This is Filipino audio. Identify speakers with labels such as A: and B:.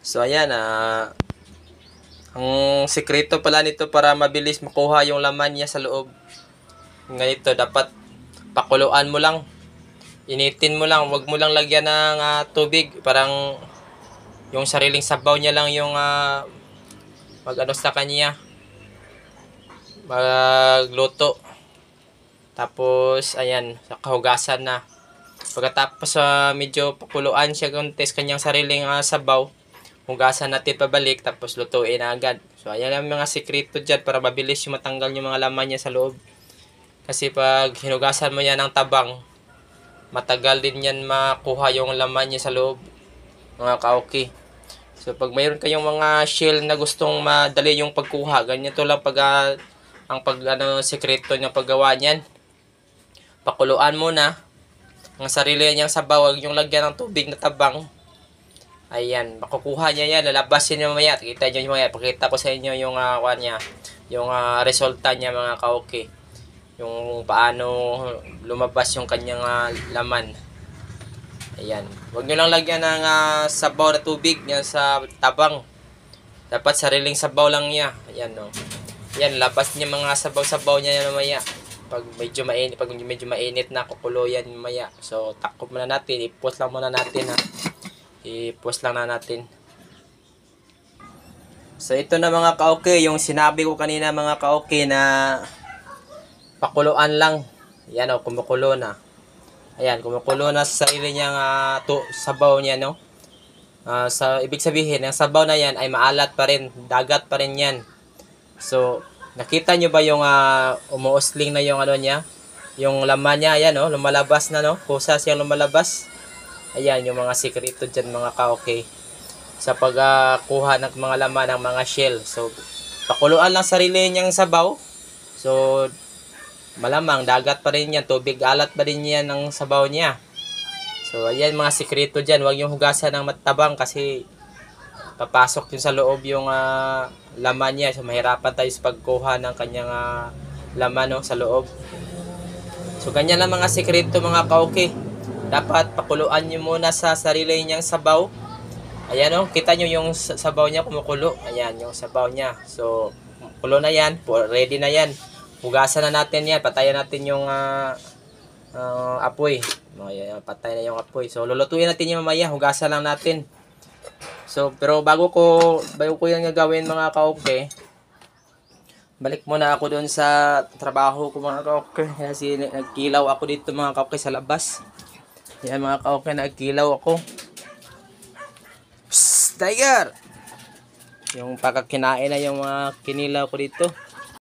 A: So ayan, ang sekreto pala nito para mabilis makuha yung laman niya sa loob. Ganito, dapat pakuluan mo lang. Initin mo lang, wag mo lang lagyan ng tubig. Parang yung sariling sabaw niya lang yung mag-ano sa kanya. Magluto. Tapos, ayan, sa kahugasan na. Pagkatapos medyo pakuluan siya kontes kanyang sariling sabaw, hugasan natin pabalik, tapos lutuin na agad. So, ayan ang mga sekreto dyan para mabilis yung matanggal yung mga laman niya sa loob. Kasi pag hinugasan mo yan ng tabang, matagal din yan makuha yung laman niya sa loob, mga kaoki. So, pag mayroon kayong mga shell na gustong madali yung pagkuha, ganyan to lang pag ang sekreto niya paggawa niyan. Pakuluan muna ang sarili niyang sabaw, huwag yung lagyan ng tubig na tabang. Ayan, makukuha niya yan, lalabasin niya mamaya. Kita niyo mamaya, pakita ko sa inyo yung yung resulta niya, mga kaoki. Yung paano lumabas yung kanyang laman. Ayan, huwag niyo lang lagyan ng sabaw na tubig niya sa tabang. Dapat sariling sabaw lang niya. Ayan, no. Yan, labas niya mga sabaw-sabaw niya yan mamaya. Pag medyo mainit na, kukulo yan mamaya. So, takop muna natin. I-post lang muna natin, I-post lang na natin. So, ito na mga kaoki. Yung sinabi ko kanina, mga kaoki, na pakuluan lang. Yan, kumukulo na. Ayan, kumukulo na sa sarili niyang sabaw niya, no? Ibig sabihin, ang sabaw na yan ay maalat pa rin. Dagat pa rin yan. So, nakita nyo ba yung umuusling na yung niya? Yung laman niya, ayan, lumalabas na, no? Kusa siyang lumalabas. Ayan, yung mga sekreto dyan, mga kaoki. Sa pagkuha ng mga laman ng mga shell. So, pakuluan lang sarili niyang sabaw. So, malamang, dagat pa rin yan. Tubig alat pa rin yan ng sabaw niya. So, ayan mga sekreto dyan. Huwag yung hugasan ng matabang kasi papasok yun sa loob yung laman niya. So, mahirapan tayo sa pagkuha ng kanyang laman sa loob. So, ganyan lang mga sekreto, mga kaoki. Dapat pakuluan nyo muna sa sarili niyang sabaw. Ayan, kita nyo yung sabaw niya kumukulo. Ayan, yung sabaw niya. So, kulo na yan. Ready na yan. Hugasan na natin yan. Patayan natin yung apoy. Patay na yung apoy. So, lulutuin natin yung mamaya. Hugasan lang natin. So, pero bago ko yan gagawin, mga kaoki, balik muna ako doon sa trabaho ko, mga kaoki. Kasi nagkilaw ako dito, mga kaoki, sa labas. Yan, mga kaoki, nagkilaw ako. Psst, tiger! Yung pagkakinain na yung mga kinilaw ko dito.